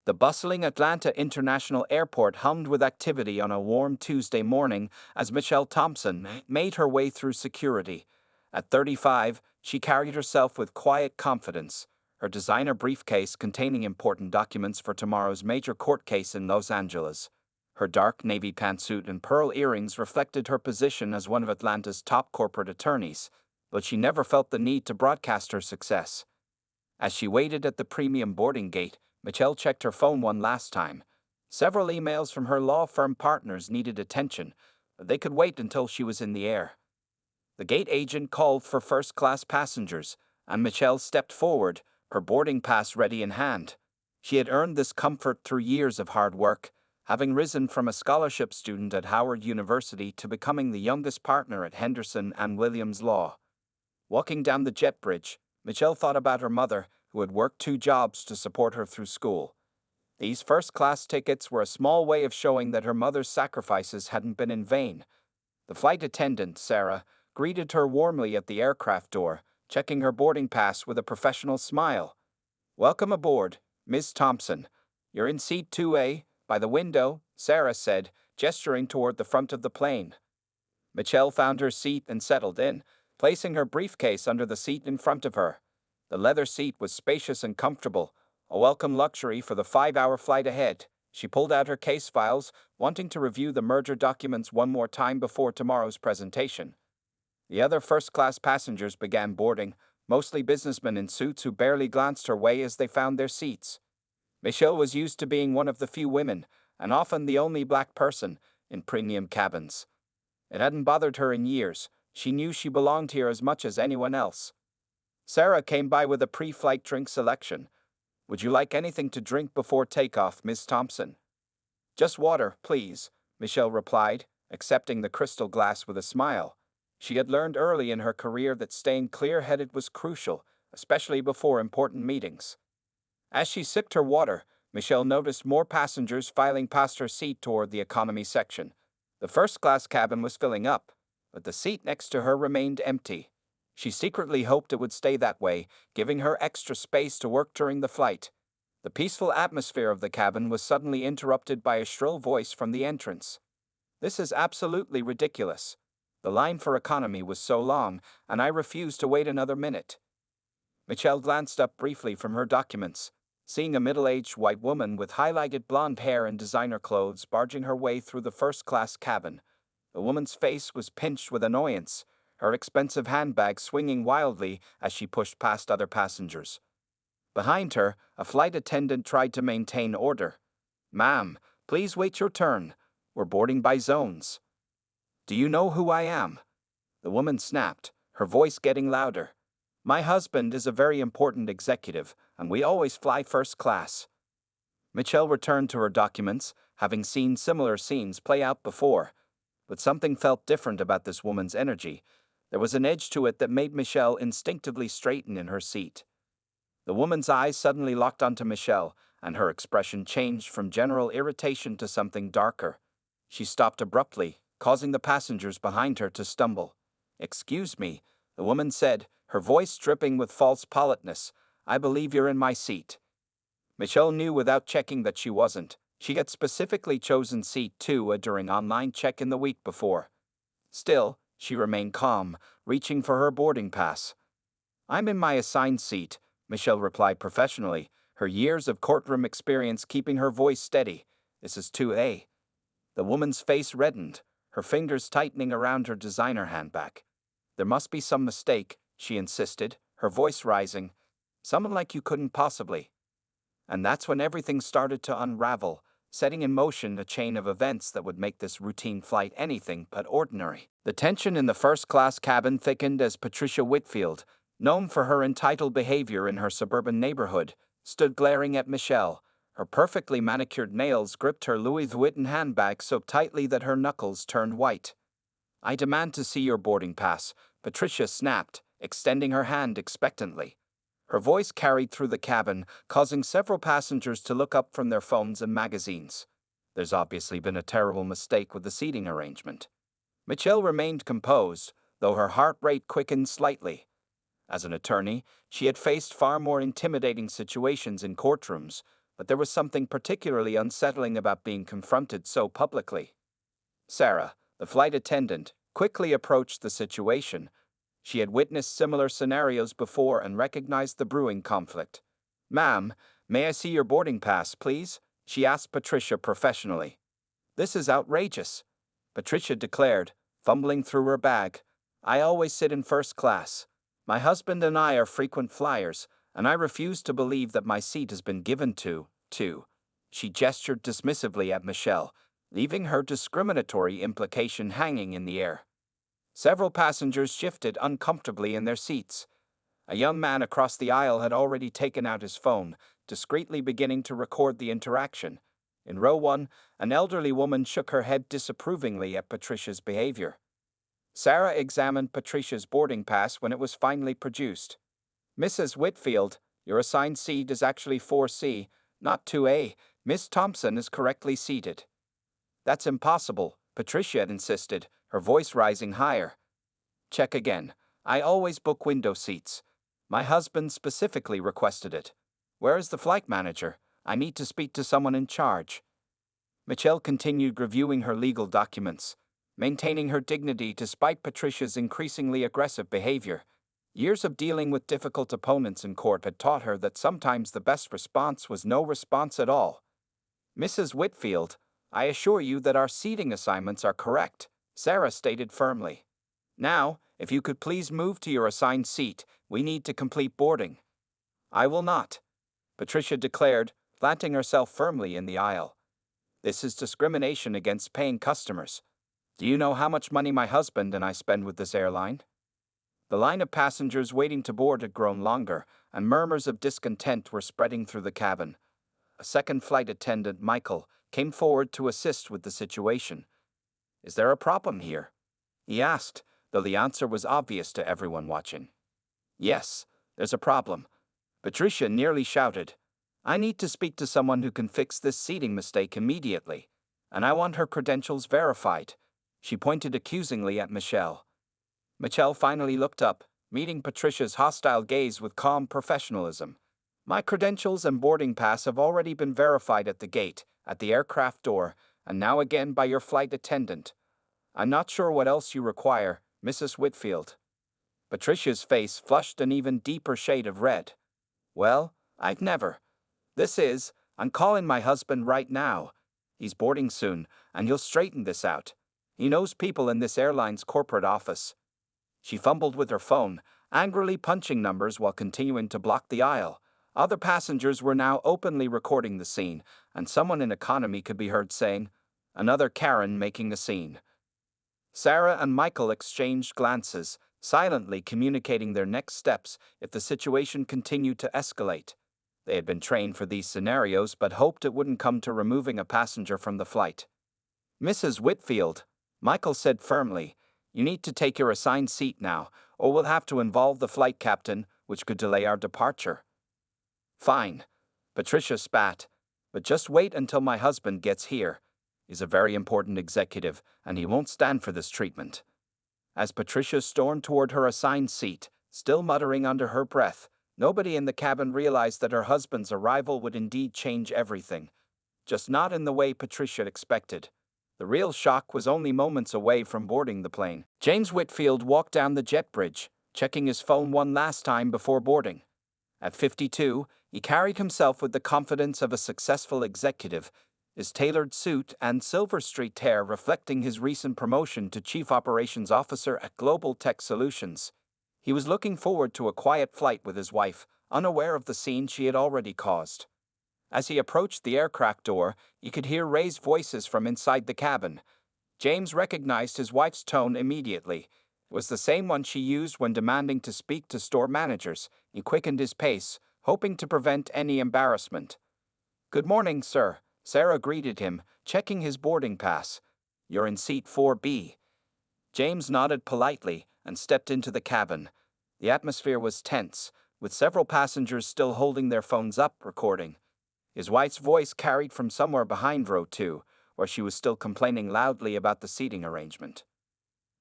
The bustling Atlanta International Airport hummed with activity on a warm Tuesday morning as Michelle Thompson made her way through security. At 35, she carried herself with quiet confidence, her designer briefcase containing important documents for tomorrow's major court case in Los Angeles. Her dark navy pantsuit and pearl earrings reflected her position as one of Atlanta's top corporate attorneys, but she never felt the need to broadcast her success. As she waited at the premium boarding gate, Michelle checked her phone one last time. Several emails from her law firm partners needed attention, but they could wait until she was in the air. The gate agent called for first-class passengers, and Michelle stepped forward, her boarding pass ready in hand. She had earned this comfort through years of hard work, having risen from a scholarship student at Howard University to becoming the youngest partner at Henderson and Williams Law. Walking down the jet bridge, Michelle thought about her mother, who had worked 2 jobs to support her through school. These first-class tickets were a small way of showing that her mother's sacrifices hadn't been in vain. The flight attendant, Sarah, greeted her warmly at the aircraft door, checking her boarding pass with a professional smile. "Welcome aboard, Ms. Thompson. You're in seat 2A, by the window," Sarah said, gesturing toward the front of the plane. Michelle found her seat and settled in, placing her briefcase under the seat in front of her. The leather seat was spacious and comfortable, a welcome luxury for the 5-hour flight ahead. She pulled out her case files, wanting to review the merger documents one more time before tomorrow's presentation. The other first-class passengers began boarding, mostly businessmen in suits who barely glanced her way as they found their seats. Michelle was used to being one of the few women, and often the only black person, in premium cabins. It hadn't bothered her in years. She knew she belonged here as much as anyone else. Sarah came by with a pre-flight drink selection. "Would you like anything to drink before takeoff, Miss Thompson?" "Just water, please," Michelle replied, accepting the crystal glass with a smile. She had learned early in her career that staying clear-headed was crucial, especially before important meetings. As she sipped her water, Michelle noticed more passengers filing past her seat toward the economy section. The first-class cabin was filling up, but the seat next to her remained empty. She secretly hoped it would stay that way, giving her extra space to work during the flight. The peaceful atmosphere of the cabin was suddenly interrupted by a shrill voice from the entrance. "This is absolutely ridiculous. The line for economy was so long, and I refused to wait another minute." Michelle glanced up briefly from her documents, seeing a middle-aged white woman with highlighted blonde hair and designer clothes barging her way through the first-class cabin. The woman's face was pinched with annoyance, her expensive handbag swinging wildly as she pushed past other passengers. Behind her, a flight attendant tried to maintain order. "Ma'am, please wait your turn. We're boarding by zones." "Do you know who I am?" the woman snapped, her voice getting louder. "My husband is a very important executive, and we always fly first class." Michelle returned to her documents, having seen similar scenes play out before. But something felt different about this woman's energy. There was an edge to it that made Michelle instinctively straighten in her seat. The woman's eyes suddenly locked onto Michelle, and her expression changed from general irritation to something darker. She stopped abruptly, causing the passengers behind her to stumble. "Excuse me," the woman said, her voice dripping with false politeness. "I believe you're in my seat." Michelle knew without checking that she wasn't. She had specifically chosen seat 2 during online check-in the week before. Still, she remained calm, reaching for her boarding pass. "I'm in my assigned seat," Michelle replied professionally, her years of courtroom experience keeping her voice steady. "This is 2A." The woman's face reddened, her fingers tightening around her designer handbag. "There must be some mistake," she insisted, her voice rising. "Someone like you couldn't possibly." And that's when everything started to unravel, setting in motion a chain of events that would make this routine flight anything but ordinary. The tension in the first-class cabin thickened as Patricia Whitfield, known for her entitled behavior in her suburban neighborhood, stood glaring at Michelle. Her perfectly manicured nails gripped her Louis Vuitton handbag so tightly that her knuckles turned white. "I demand to see your boarding pass," Patricia snapped, extending her hand expectantly. Her voice carried through the cabin, causing several passengers to look up from their phones and magazines. There's obviously been a terrible mistake with the seating arrangement. Michelle remained composed, though her heart rate quickened slightly. As an attorney, she had faced far more intimidating situations in courtrooms, but there was something particularly unsettling about being confronted so publicly. Sarah, the flight attendant, quickly approached the situation. She had witnessed similar scenarios before and recognized the brewing conflict. "Ma'am, may I see your boarding pass, please?" she asked Patricia professionally. "This is outrageous," Patricia declared, fumbling through her bag. "I always sit in first class. My husband and I are frequent flyers, and I refuse to believe that my seat has been given to." She gestured dismissively at Michelle, leaving her discriminatory implication hanging in the air. Several passengers shifted uncomfortably in their seats. A young man across the aisle had already taken out his phone, discreetly beginning to record the interaction. In row 1, an elderly woman shook her head disapprovingly at Patricia's behavior. Sarah examined Patricia's boarding pass when it was finally produced. "Mrs. Whitfield, your assigned seat is actually 4C, not 2A. Miss Thompson is correctly seated." "That's impossible," Patricia insisted, her voice rising higher. "Check again. I always book window seats. My husband specifically requested it. Where is the flight manager? I need to speak to someone in charge." Michelle continued reviewing her legal documents, maintaining her dignity despite Patricia's increasingly aggressive behavior. Years of dealing with difficult opponents in court had taught her that sometimes the best response was no response at all. "Mrs. Whitfield, I assure you that our seating assignments are correct," Sarah stated firmly. "Now, if you could please move to your assigned seat, we need to complete boarding." "I will not," Patricia declared, planting herself firmly in the aisle. "This is discrimination against paying customers. Do you know how much money my husband and I spend with this airline?" The line of passengers waiting to board had grown longer, and murmurs of discontent were spreading through the cabin. A second flight attendant, Michael, came forward to assist with the situation. "Is there a problem here?" he asked, though the answer was obvious to everyone watching. "Yes, there's a problem," Patricia nearly shouted. "I need to speak to someone who can fix this seating mistake immediately, and I want her credentials verified." She pointed accusingly at Michelle. Michelle finally looked up, meeting Patricia's hostile gaze with calm professionalism. "My credentials and boarding pass have already been verified at the gate, at the aircraft door, and now again by your flight attendant. I'm not sure what else you require, Mrs. Whitfield." Patricia's face flushed an even deeper shade of red. "Well, I've never. I'm calling my husband right now. He's boarding soon, and he'll straighten this out. He knows people in this airline's corporate office." She fumbled with her phone, angrily punching numbers while continuing to block the aisle. Other passengers were now openly recording the scene, and someone in economy could be heard saying, "Another Karen making a scene." Sarah and Michael exchanged glances, silently communicating their next steps if the situation continued to escalate. They had been trained for these scenarios but hoped it wouldn't come to removing a passenger from the flight. "Mrs. Whitfield," Michael said firmly, "you need to take your assigned seat now, or we'll have to involve the flight captain, which could delay our departure." "Fine," Patricia spat, "but just wait until my husband gets here. He's a very important executive, and he won't stand for this treatment." As Patricia stormed toward her assigned seat, still muttering under her breath, nobody in the cabin realized that her husband's arrival would indeed change everything. Just not in the way Patricia expected. The real shock was only moments away from boarding the plane. James Whitfield walked down the jet bridge, checking his phone one last time before boarding. At 52, he carried himself with the confidence of a successful executive, his tailored suit and Silver Street hair reflecting his recent promotion to Chief Operations Officer at Global Tech Solutions. He was looking forward to a quiet flight with his wife, unaware of the scene she had already caused. As he approached the aircraft door, he could hear raised voices from inside the cabin. James recognized his wife's tone immediately. It was the same one she used when demanding to speak to store managers. He quickened his pace, hoping to prevent any embarrassment. "Good morning, sir," Sarah greeted him, checking his boarding pass. "You're in seat 4B. James nodded politely and stepped into the cabin. The atmosphere was tense, with several passengers still holding their phones up, recording. His wife's voice carried from somewhere behind row 2, where she was still complaining loudly about the seating arrangement.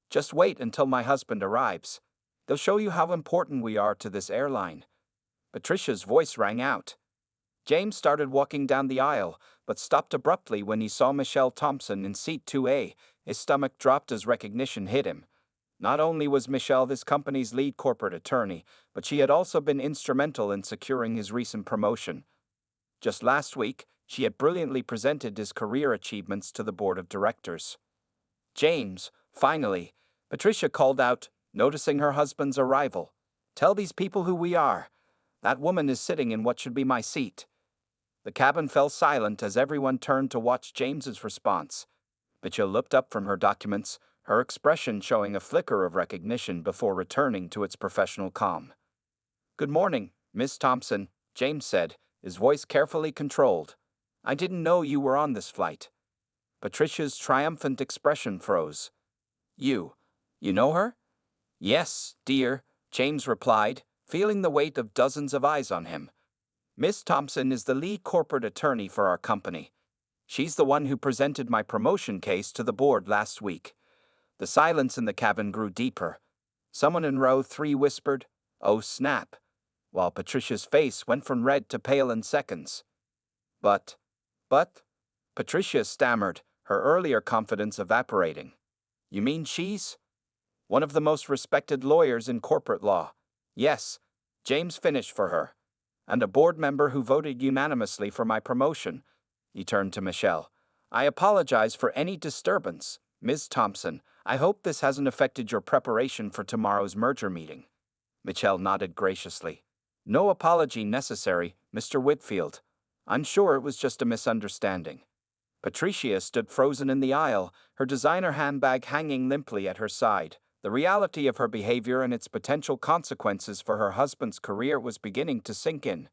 "Just wait until my husband arrives. They'll show you how important we are to this airline." Patricia's voice rang out. James started walking down the aisle, but stopped abruptly when he saw Michelle Thompson in seat 2A. His stomach dropped as recognition hit him. Not only was Michelle this company's lead corporate attorney, but she had also been instrumental in securing his recent promotion. Just last week, she had brilliantly presented his career achievements to the board of directors. James, finally, Patricia called out, noticing her husband's arrival. "Tell these people who we are. That woman is sitting in what should be my seat." The cabin fell silent as everyone turned to watch James's response. Mitchell looked up from her documents, her expression showing a flicker of recognition before returning to its professional calm. "Good morning, Miss Thompson," James said, his voice carefully controlled. "I didn't know you were on this flight." Patricia's triumphant expression froze. You know her?" "Yes, dear," James replied, feeling the weight of dozens of eyes on him. "Miss Thompson is the lead corporate attorney for our company. She's the one who presented my promotion case to the board last week." The silence in the cabin grew deeper. Someone in row 3 whispered, "Oh snap," while Patricia's face went from red to pale in seconds. But, Patricia stammered, her earlier confidence evaporating. "You mean she's one of the most respected lawyers in corporate law?" "Yes," James finished for her. "And a board member who voted unanimously for my promotion." He turned to Michelle. "I apologize for any disturbance, Ms. Thompson. I hope this hasn't affected your preparation for tomorrow's merger meeting." Michelle nodded graciously. "No apology necessary, Mr. Whitfield. I'm sure it was just a misunderstanding." Patricia stood frozen in the aisle, her designer handbag hanging limply at her side. The reality of her behavior and its potential consequences for her husband's career was beginning to sink in.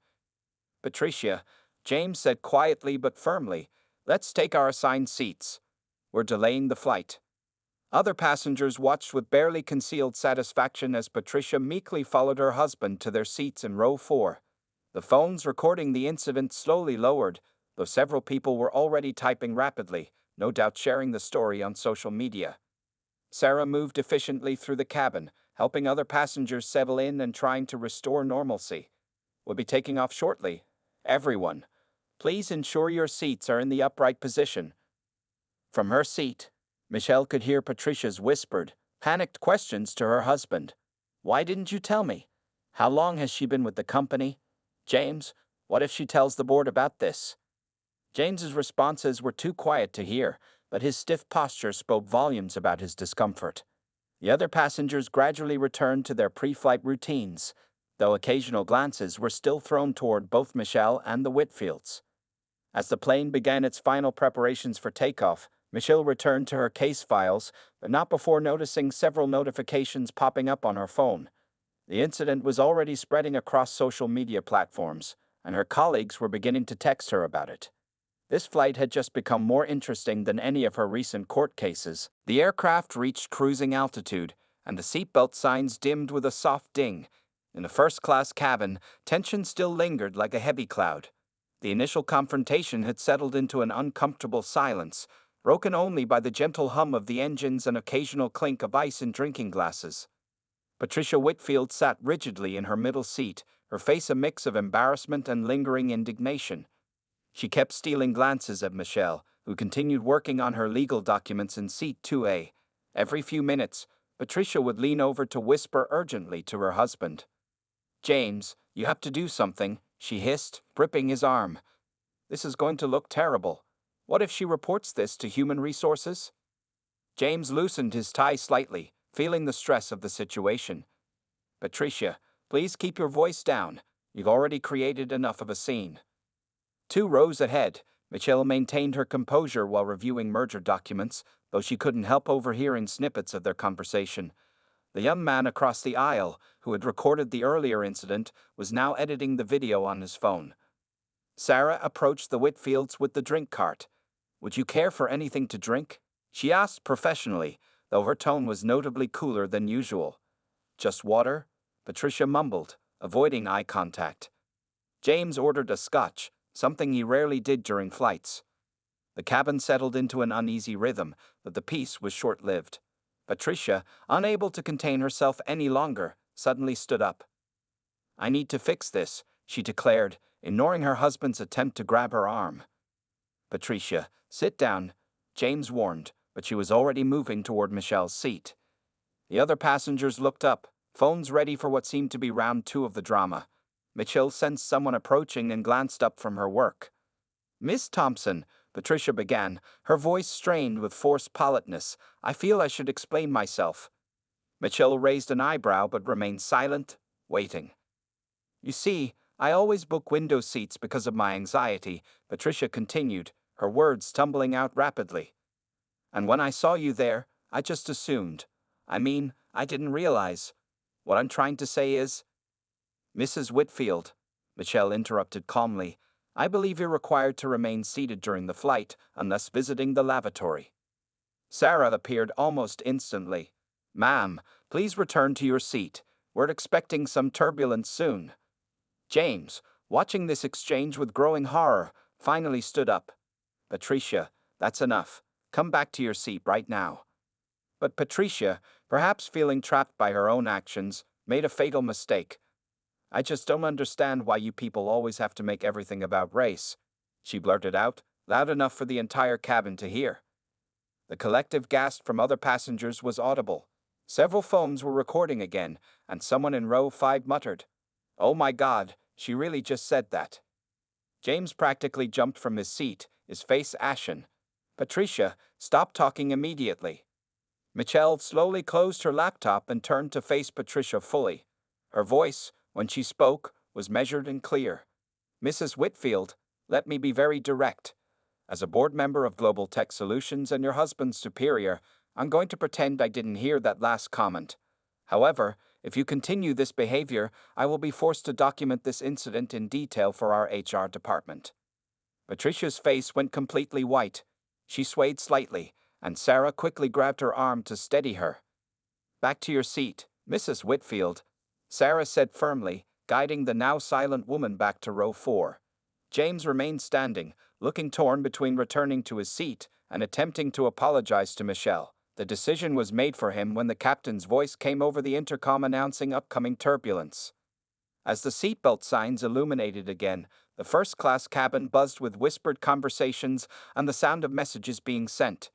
"Patricia," James said quietly but firmly, "let's take our assigned seats. We're delaying the flight." Other passengers watched with barely concealed satisfaction as Patricia meekly followed her husband to their seats in row 4. The phones recording the incident slowly lowered, though several people were already typing rapidly, no doubt sharing the story on social media. Sarah moved efficiently through the cabin, helping other passengers settle in and trying to restore normalcy. "We'll be taking off shortly. Everyone, please ensure your seats are in the upright position." From her seat, Michelle could hear Patricia's whispered, panicked questions to her husband. "Why didn't you tell me? How long has she been with the company? James, what if she tells the board about this?" James's responses were too quiet to hear, but his stiff posture spoke volumes about his discomfort. The other passengers gradually returned to their pre-flight routines, though occasional glances were still thrown toward both Michelle and the Whitfields. As the plane began its final preparations for takeoff, Michelle returned to her case files, but not before noticing several notifications popping up on her phone. The incident was already spreading across social media platforms, and her colleagues were beginning to text her about it. This flight had just become more interesting than any of her recent court cases. The aircraft reached cruising altitude, and the seatbelt signs dimmed with a soft ding. In the first-class cabin, tension still lingered like a heavy cloud. The initial confrontation had settled into an uncomfortable silence, broken only by the gentle hum of the engines and occasional clink of ice in drinking glasses. Patricia Whitfield sat rigidly in her middle seat, her face a mix of embarrassment and lingering indignation. She kept stealing glances at Michelle, who continued working on her legal documents in seat 2A. Every few minutes, Patricia would lean over to whisper urgently to her husband. "James, you have to do something," she hissed, gripping his arm. "This is going to look terrible. What if she reports this to Human Resources?" James loosened his tie slightly, feeling the stress of the situation. "Patricia, please keep your voice down. You've already created enough of a scene." 2 rows ahead, Michelle maintained her composure while reviewing merger documents, though she couldn't help overhearing snippets of their conversation. The young man across the aisle, who had recorded the earlier incident, was now editing the video on his phone. Sarah approached the Whitfields with the drink cart. "Would you care for anything to drink?" she asked professionally, though her tone was notably cooler than usual. "Just water?" Patricia mumbled, avoiding eye contact. James ordered a scotch, something he rarely did during flights. The cabin settled into an uneasy rhythm, but the peace was short-lived. Patricia, unable to contain herself any longer, suddenly stood up. "I need to fix this," she declared, ignoring her husband's attempt to grab her arm. "Patricia, sit down," James warned, but she was already moving toward Michelle's seat. The other passengers looked up, phones ready for what seemed to be round two of the drama. Michelle sensed someone approaching and glanced up from her work. "Miss Thompson," Patricia began, her voice strained with forced politeness, "I feel I should explain myself." Michelle raised an eyebrow but remained silent, waiting. "You see, I always book window seats because of my anxiety," Patricia continued, her words tumbling out rapidly. "And when I saw you there, I just assumed. I didn't realize. What I'm trying to say is—" "Mrs. Whitfield," Michelle interrupted calmly, "I believe you're required to remain seated during the flight, unless visiting the lavatory." Sarah appeared almost instantly. "Ma'am, please return to your seat. We're expecting some turbulence soon." James, watching this exchange with growing horror, finally stood up. "Patricia, that's enough. Come back to your seat right now." But Patricia, perhaps feeling trapped by her own actions, made a fatal mistake. "I just don't understand why you people always have to make everything about race," she blurted out, loud enough for the entire cabin to hear. The collective gasp from other passengers was audible. Several phones were recording again, and someone in row 5 muttered, "Oh my God, she really just said that." James practically jumped from his seat, his face ashen. "Patricia, stop talking immediately." Michelle slowly closed her laptop and turned to face Patricia fully. Her voice, when she spoke, was measured and clear. "Mrs. Whitfield, let me be very direct. As a board member of Global Tech Solutions and your husband's superior, I'm going to pretend I didn't hear that last comment. However, if you continue this behavior, I will be forced to document this incident in detail for our HR department." Patricia's face went completely white. She swayed slightly, and Sarah quickly grabbed her arm to steady her. "Back to your seat, Mrs. Whitfield," Sarah said firmly, guiding the now silent woman back to row 4. James remained standing, looking torn between returning to his seat and attempting to apologize to Michelle. The decision was made for him when the captain's voice came over the intercom announcing upcoming turbulence. As the seatbelt signs illuminated again, the first-class cabin buzzed with whispered conversations and the sound of messages being sent.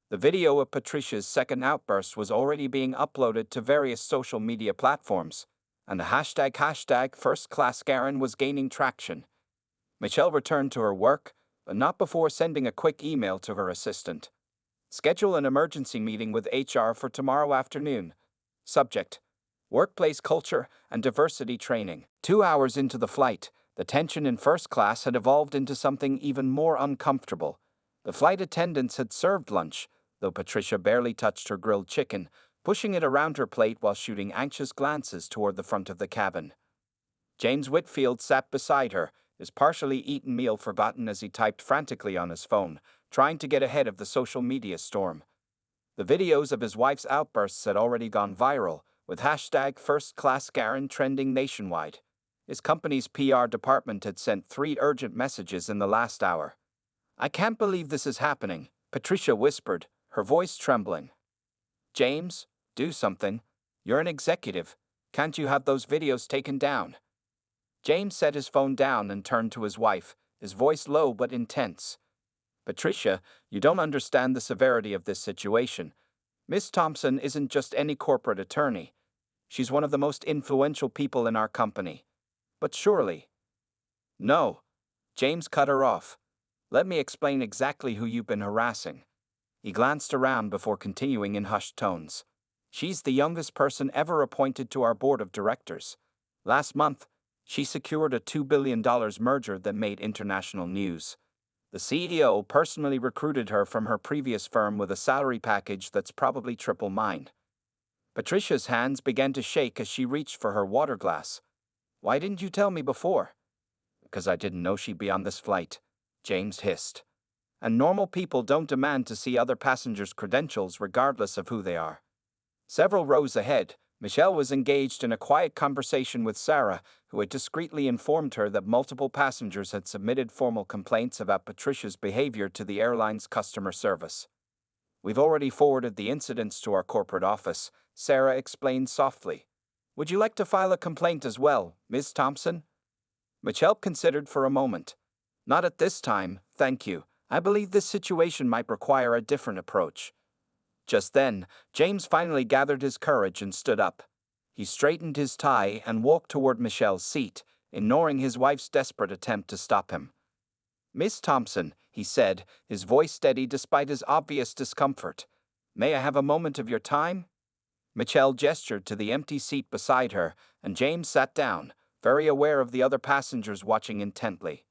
The video of Patricia's second outburst was already being uploaded to various social media platforms, and the hashtag first-class Karen was gaining traction. Michelle returned to her work, but not before sending a quick email to her assistant. "Schedule an emergency meeting with HR for tomorrow afternoon. Subject: Workplace culture and diversity training." 2 hours into the flight, the tension in first class had evolved into something even more uncomfortable. The flight attendants had served lunch, though Patricia barely touched her grilled chicken, pushing it around her plate while shooting anxious glances toward the front of the cabin. James Whitfield sat beside her, his partially eaten meal forgotten as he typed frantically on his phone, trying to get ahead of the social media storm. The videos of his wife's outbursts had already gone viral, with hashtag #FirstClassKaren trending nationwide. His company's PR department had sent 3 urgent messages in the last hour. "I can't believe this is happening," Patricia whispered, her voice trembling. "James, do something. You're an executive. Can't you have those videos taken down?" James set his phone down and turned to his wife, his voice low but intense. "Patricia, you don't understand the severity of this situation. Miss Thompson isn't just any corporate attorney. She's one of the most influential people in our company. But surely—" "No," James cut her off. "Let me explain exactly who you've been harassing." He glanced around before continuing in hushed tones. "She's the youngest person ever appointed to our board of directors. Last month, she secured a $2 billion merger that made international news. The CEO personally recruited her from her previous firm with a salary package that's probably triple mine." Patricia's hands began to shake as she reached for her water glass. "Why didn't you tell me before?" "Because I didn't know she'd be on this flight," James hissed. "And normal people don't demand to see other passengers' credentials regardless of who they are." Several rows ahead, Michelle was engaged in a quiet conversation with Sarah, who had discreetly informed her that multiple passengers had submitted formal complaints about Patricia's behavior to the airline's customer service. "We've already forwarded the incidents to our corporate office," Sarah explained softly. "Would you like to file a complaint as well, Ms. Thompson?" Michelle considered for a moment. Not at this time, thank you. I believe this situation might require a different approach. Just then, James finally gathered his courage and stood up. He straightened his tie and walked toward Michelle's seat, ignoring his wife's desperate attempt to stop him. "Miss Thompson," he said, his voice steady despite his obvious discomfort. "May I have a moment of your time?" Michelle gestured to the empty seat beside her, and James sat down, very aware of the other passengers watching intently.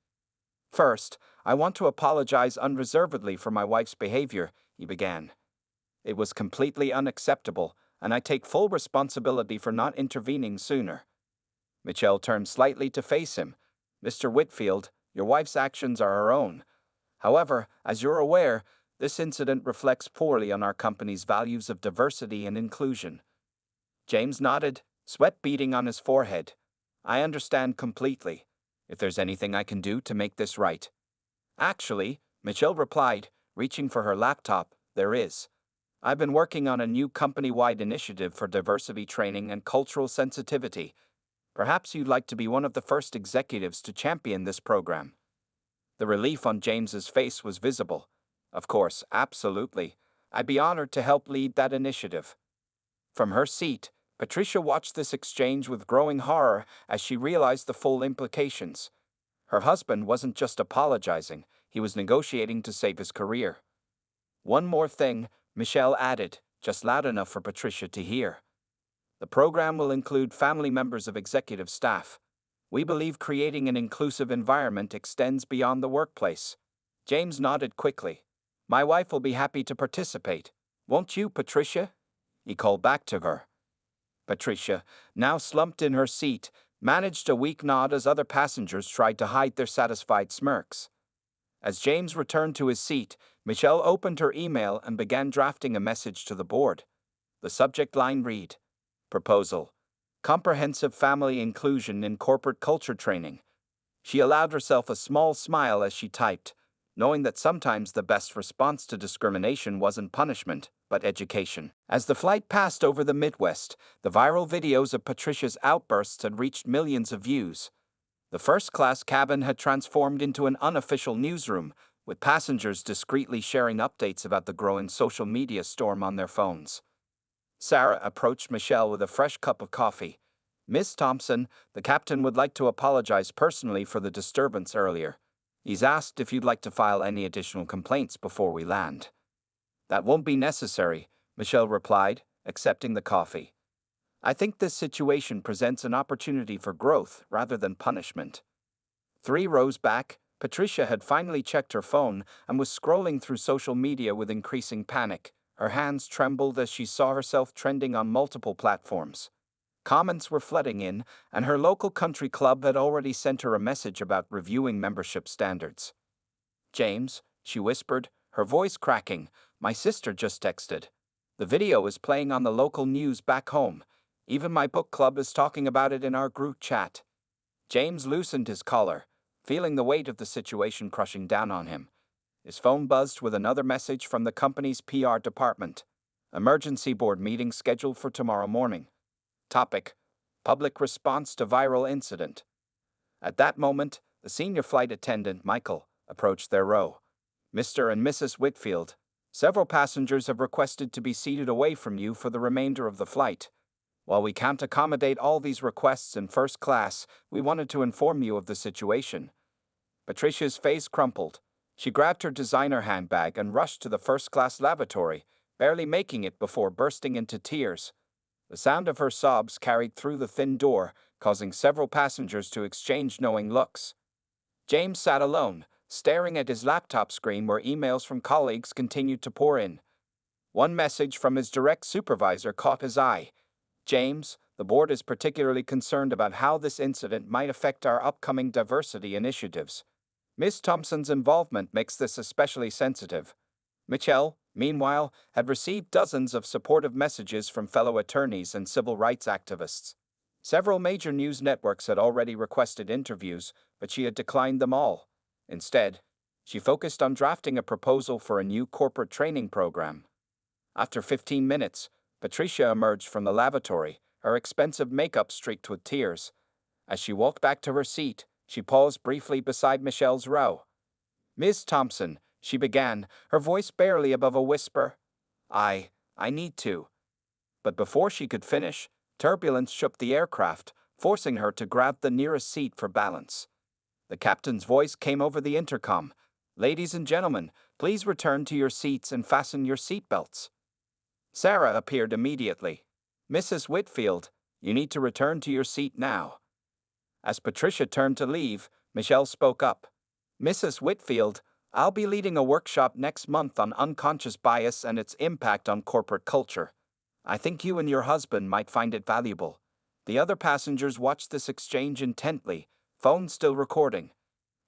"First, I want to apologize unreservedly for my wife's behavior," he began. "It was completely unacceptable, and I take full responsibility for not intervening sooner." Michelle turned slightly to face him. "Mr. Whitfield, your wife's actions are her own. However, as you're aware, this incident reflects poorly on our company's values of diversity and inclusion." James nodded, sweat beading on his forehead. "I understand completely. If there's anything I can do to make this right." "Actually," Michelle replied, reaching for her laptop, "there is. I've been working on a new company-wide initiative for diversity training and cultural sensitivity. Perhaps you'd like to be one of the first executives to champion this program." The relief on James's face was visible. "Of course, absolutely. I'd be honored to help lead that initiative." From her seat, Patricia watched this exchange with growing horror as she realized the full implications. Her husband wasn't just apologizing, he was negotiating to save his career. "One more thing," Michelle added, just loud enough for Patricia to hear. "The program will include family members of executive staff. We believe creating an inclusive environment extends beyond the workplace." James nodded quickly. "My wife will be happy to participate. Won't you, Patricia?" he called back to her. Patricia, now slumped in her seat, managed a weak nod as other passengers tried to hide their satisfied smirks. As James returned to his seat, Michelle opened her email and began drafting a message to the board. The subject line read, "Proposal. Comprehensive Family Inclusion in Corporate Culture Training." She allowed herself a small smile as she typed, knowing that sometimes the best response to discrimination wasn't punishment, but education. As the flight passed over the Midwest, the viral videos of Patricia's outbursts had reached millions of views. The first-class cabin had transformed into an unofficial newsroom, with passengers discreetly sharing updates about the growing social media storm on their phones. Sarah approached Michelle with a fresh cup of coffee. "Miss Thompson, the captain would like to apologize personally for the disturbance earlier. He's asked if you'd like to file any additional complaints before we land." "That won't be necessary," Michelle replied, accepting the coffee. "I think this situation presents an opportunity for growth rather than punishment." 3 rows back, Patricia had finally checked her phone and was scrolling through social media with increasing panic. Her hands trembled as she saw herself trending on multiple platforms. Comments were flooding in, and her local country club had already sent her a message about reviewing membership standards. "James," she whispered, her voice cracking, "my sister just texted. The video is playing on the local news back home. Even my book club is talking about it in our group chat." James loosened his collar, feeling the weight of the situation crushing down on him. His phone buzzed with another message from the company's PR department. "Emergency board meeting scheduled for tomorrow morning. Topic: Public response to viral incident." At that moment, the senior flight attendant, Michael, approached their row. "Mr. and Mrs. Whitfield, several passengers have requested to be seated away from you for the remainder of the flight. While we can't accommodate all these requests in first class, we wanted to inform you of the situation." Patricia's face crumpled. She grabbed her designer handbag and rushed to the first-class lavatory, barely making it before bursting into tears. The sound of her sobs carried through the thin door, causing several passengers to exchange knowing looks. James sat alone, staring at his laptop screen where emails from colleagues continued to pour in. One message from his direct supervisor caught his eye. "James, the board is particularly concerned about how this incident might affect our upcoming diversity initiatives. Ms. Thompson's involvement makes this especially sensitive." Michelle, meanwhile, had received dozens of supportive messages from fellow attorneys and civil rights activists. Several major news networks had already requested interviews, but she had declined them all. Instead, she focused on drafting a proposal for a new corporate training program. After 15 minutes, Patricia emerged from the lavatory, her expensive makeup streaked with tears. As she walked back to her seat, She paused briefly beside Michelle's row. "Miss Thompson," she began, her voice barely above a whisper. I need to." But before she could finish, turbulence shook the aircraft, forcing her to grab the nearest seat for balance. The captain's voice came over the intercom. "Ladies and gentlemen, please return to your seats and fasten your seatbelts." Sarah appeared immediately. "Mrs. Whitfield, you need to return to your seat now." As Patricia turned to leave, Michelle spoke up. "Mrs. Whitfield, I'll be leading a workshop next month on unconscious bias and its impact on corporate culture. I think you and your husband might find it valuable." The other passengers watched this exchange intently, phone still recording.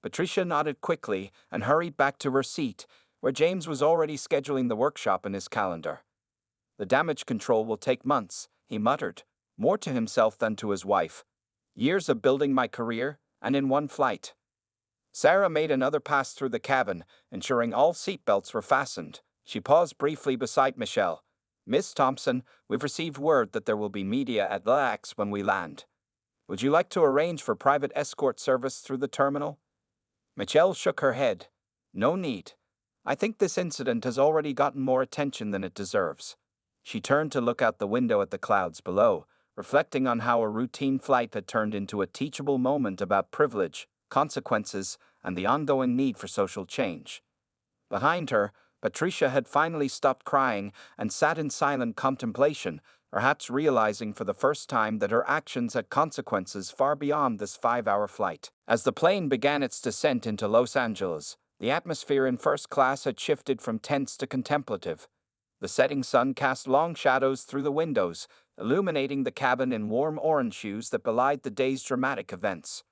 Patricia nodded quickly and hurried back to her seat, where James was already scheduling the workshop in his calendar. "The damage control will take months," he muttered, more to himself than to his wife. "Years of building my career, and in one flight." Sarah made another pass through the cabin, ensuring all seatbelts were fastened. She paused briefly beside Michelle. "Miss Thompson, we've received word that there will be media at LAX when we land. Would you like to arrange for private escort service through the terminal?" Michelle shook her head. "No need. I think this incident has already gotten more attention than it deserves." She turned to look out the window at the clouds below, reflecting on how a routine flight had turned into a teachable moment about privilege, consequences, and the ongoing need for social change. Behind her, Patricia had finally stopped crying and sat in silent contemplation, perhaps realizing for the first time that her actions had consequences far beyond this 5-hour flight. As the plane began its descent into Los Angeles, the atmosphere in first class had shifted from tense to contemplative. The setting sun cast long shadows through the windows, illuminating the cabin in warm orange hues that belied the day's dramatic events.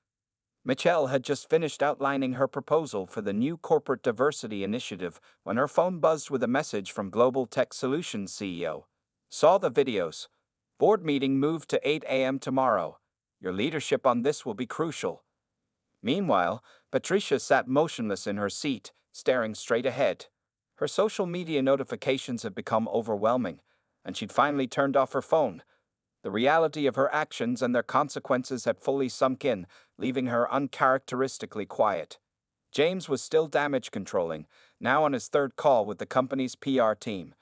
Michelle had just finished outlining her proposal for the new corporate diversity initiative when her phone buzzed with a message from Global Tech Solutions CEO. "Saw the videos. Board meeting moved to 8 a.m. tomorrow. Your leadership on this will be crucial." Meanwhile, Patricia sat motionless in her seat, staring straight ahead. Her social media notifications had become overwhelming, and she'd finally turned off her phone. The reality of her actions and their consequences had fully sunk in, leaving her uncharacteristically quiet. James was still damage controlling, now on his third call with the company's PR team.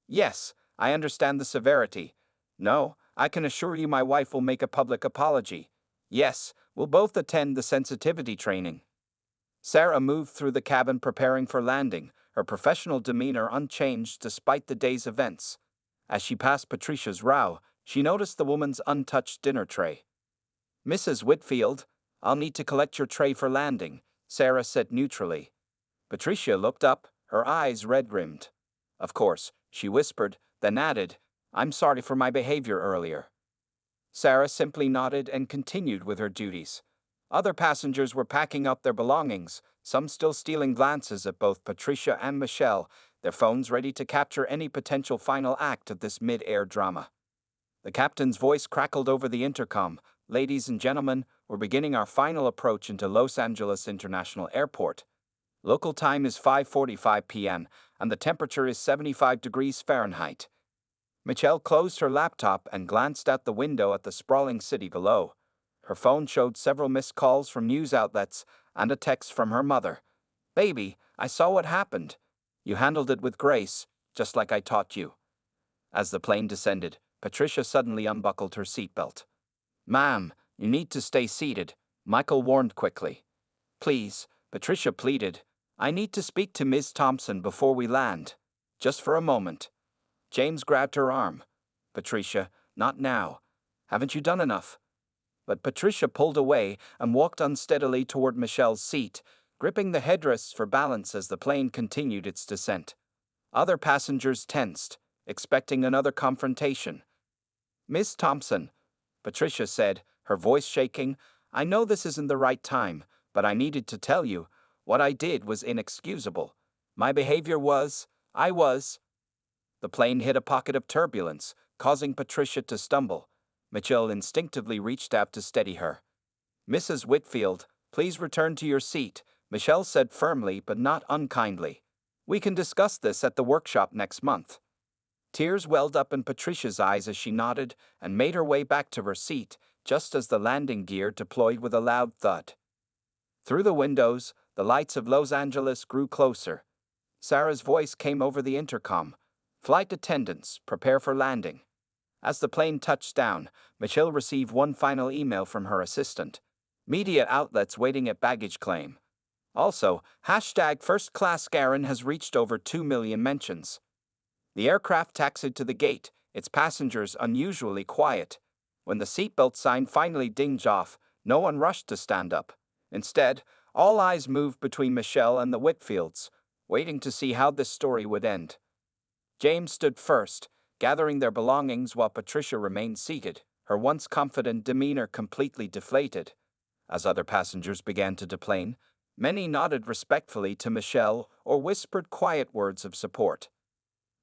"Yes, I understand the severity. No, I can assure you my wife will make a public apology. Yes, we'll both attend the sensitivity training." Sarah moved through the cabin preparing for landing, her professional demeanor unchanged despite the day's events. As she passed Patricia's row, she noticed the woman's untouched dinner tray. "Mrs. Whitfield, I'll need to collect your tray for landing," Sarah said neutrally. Patricia looked up, her eyes red-rimmed. "Of course," she whispered, then added, "I'm sorry for my behavior earlier." Sarah simply nodded and continued with her duties. Other passengers were packing up their belongings, some still stealing glances at both Patricia and Michelle, their phones ready to capture any potential final act of this mid-air drama. The captain's voice crackled over the intercom. "Ladies and gentlemen, we're beginning our final approach into Los Angeles International Airport. Local time is 5:45 p.m., and the temperature is 75 degrees Fahrenheit." Michelle closed her laptop and glanced out the window at the sprawling city below. Her phone showed several missed calls from news outlets and a text from her mother. "Baby, I saw what happened. You handled it with grace, just like I taught you." As the plane descended, Patricia suddenly unbuckled her seatbelt. "Ma'am, you need to stay seated," Michael warned quickly. "Please," Patricia pleaded. "I need to speak to Ms. Thompson before we land. Just for a moment." James grabbed her arm. "Patricia, not now. Haven't you done enough?" But Patricia pulled away and walked unsteadily toward Michelle's seat, gripping the headrests for balance as the plane continued its descent. Other passengers tensed, expecting another confrontation. "Miss Thompson," Patricia said, her voice shaking, "I know this isn't the right time, but I needed to tell you, what I did was inexcusable. My behavior was, The plane hit a pocket of turbulence, causing Patricia to stumble. Michelle instinctively reached out to steady her. "Mrs. Whitfield, please return to your seat," Michelle said firmly but not unkindly. "We can discuss this at the workshop next month." Tears welled up in Patricia's eyes as she nodded and made her way back to her seat, just as the landing gear deployed with a loud thud. Through the windows, the lights of Los Angeles grew closer. Sarah's voice came over the intercom. "Flight attendants, prepare for landing." As the plane touched down, Michelle received one final email from her assistant. "Media outlets waiting at baggage claim." Also, hashtag First Class Garen has reached over 2 million mentions. The aircraft taxied to the gate, its passengers unusually quiet. When the seatbelt sign finally dinged off, no one rushed to stand up. Instead, all eyes moved between Michelle and the Whitfields, waiting to see how this story would end. James stood first, gathering their belongings while Patricia remained seated, her once confident demeanor completely deflated. As other passengers began to deplane, many nodded respectfully to Michelle or whispered quiet words of support.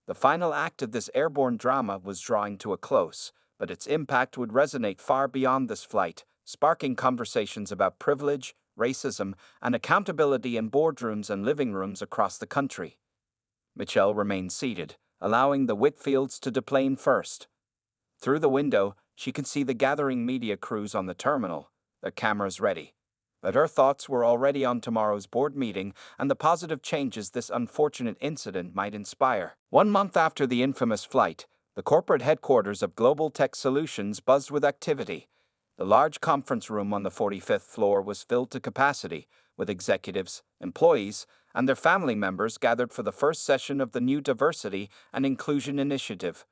The final act of this airborne drama was drawing to a close, but its impact would resonate far beyond this flight, sparking conversations about privilege, racism, and accountability in boardrooms and living rooms across the country. Michelle remained seated, allowing the Whitfields to deplane first. Through the window, she could see the gathering media crews on the terminal, their cameras ready. But her thoughts were already on tomorrow's board meeting and the positive changes this unfortunate incident might inspire. 1 month after the infamous flight, the corporate headquarters of Global Tech Solutions buzzed with activity. The large conference room on the 45th floor was filled to capacity, with executives, employees, and their family members gathered for the first session of the new Diversity and Inclusion Initiative.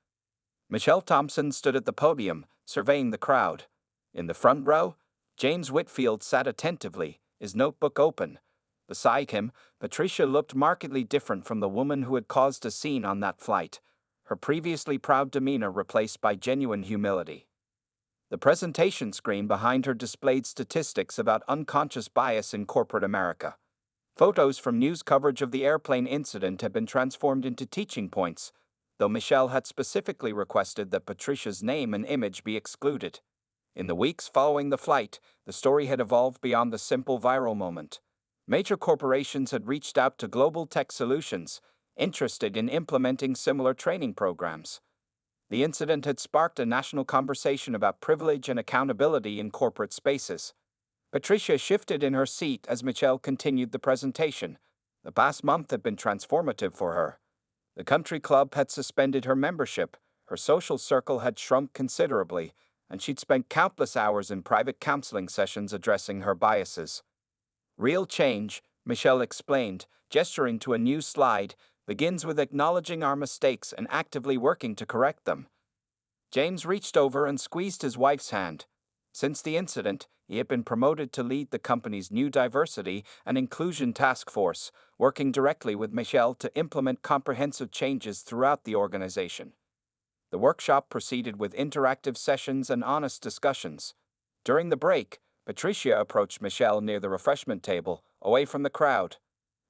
Michelle Thompson stood at the podium, surveying the crowd. In the front row, James Whitfield sat attentively, his notebook open. Beside him, Patricia looked markedly different from the woman who had caused a scene on that flight, her previously proud demeanor replaced by genuine humility. The presentation screen behind her displayed statistics about unconscious bias in corporate America. Photos from news coverage of the airplane incident had been transformed into teaching points, though Michelle had specifically requested that Patricia's name and image be excluded. In the weeks following the flight, the story had evolved beyond the simple viral moment. Major corporations had reached out to Global Tech Solutions, interested in implementing similar training programs. The incident had sparked a national conversation about privilege and accountability in corporate spaces. Patricia shifted in her seat as Michelle continued the presentation. The past month had been transformative for her. The country club had suspended her membership, her social circle had shrunk considerably, and she'd spent countless hours in private counseling sessions addressing her biases. Real change, Michelle explained, gesturing to a new slide, begins with acknowledging our mistakes and actively working to correct them. James reached over and squeezed his wife's hand. Since the incident, he had been promoted to lead the company's new Diversity and Inclusion Task Force, working directly with Michelle to implement comprehensive changes throughout the organization. The workshop proceeded with interactive sessions and honest discussions. During the break, Patricia approached Michelle near the refreshment table, away from the crowd.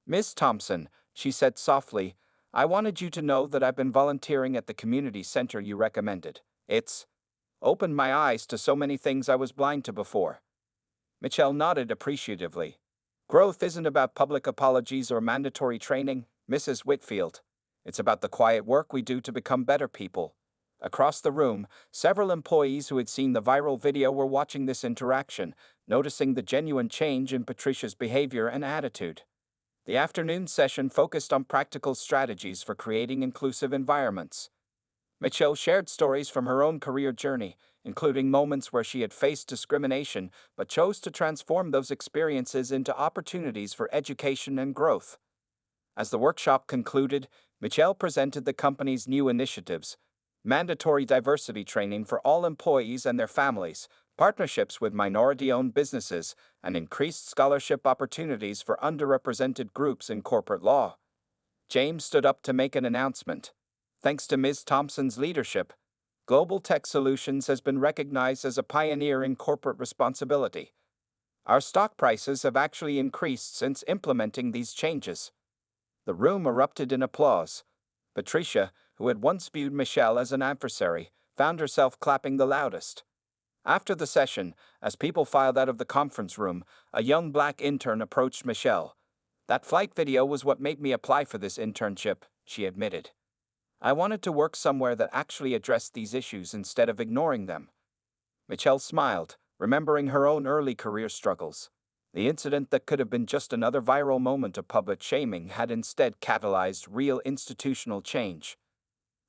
"Miss Thompson," she said softly, "I wanted you to know that I've been volunteering at the community center you recommended. It's opened my eyes to so many things I was blind to before." Michelle nodded appreciatively. "Growth isn't about public apologies or mandatory training, Mrs. Whitfield. It's about the quiet work we do to become better people." Across the room, several employees who had seen the viral video were watching this interaction, noticing the genuine change in Patricia's behavior and attitude. The afternoon session focused on practical strategies for creating inclusive environments. Michelle shared stories from her own career journey, including moments where she had faced discrimination but chose to transform those experiences into opportunities for education and growth. As the workshop concluded, Michelle presented the company's new initiatives: mandatory diversity training for all employees and their families, partnerships with minority-owned businesses, and increased scholarship opportunities for underrepresented groups in corporate law. James stood up to make an announcement. "Thanks to Ms. Thompson's leadership, Global Tech Solutions has been recognized as a pioneer in corporate responsibility. Our stock prices have actually increased since implementing these changes." The room erupted in applause. Patricia, who had once viewed Michelle as an adversary, found herself clapping the loudest. After the session, as people filed out of the conference room, a young black intern approached Michelle. "That flight video was what made me apply for this internship," she admitted. "I wanted to work somewhere that actually addressed these issues instead of ignoring them." Michelle smiled, remembering her own early career struggles. The incident that could have been just another viral moment of public shaming had instead catalyzed real institutional change.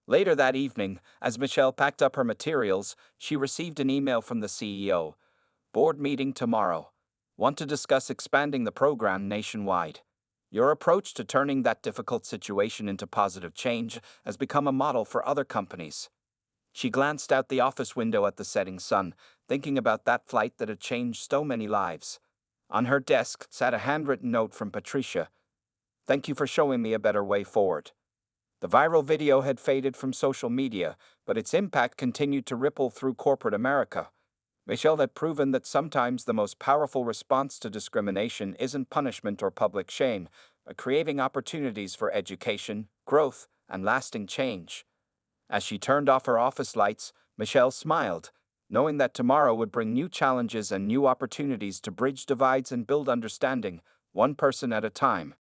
Later that evening, as Michelle packed up her materials, she received an email from the CEO. Board meeting tomorrow. Want to discuss expanding the program nationwide. Your approach to turning that difficult situation into positive change has become a model for other companies. She glanced out the office window at the setting sun, thinking about that flight that had changed so many lives. On her desk sat a handwritten note from Patricia. Thank you for showing me a better way forward. The viral video had faded from social media, but its impact continued to ripple through corporate America. Michelle had proven that sometimes the most powerful response to discrimination isn't punishment or public shame, but creating opportunities for education, growth, and lasting change. As she turned off her office lights, Michelle smiled, knowing that tomorrow would bring new challenges and new opportunities to bridge divides and build understanding, one person at a time.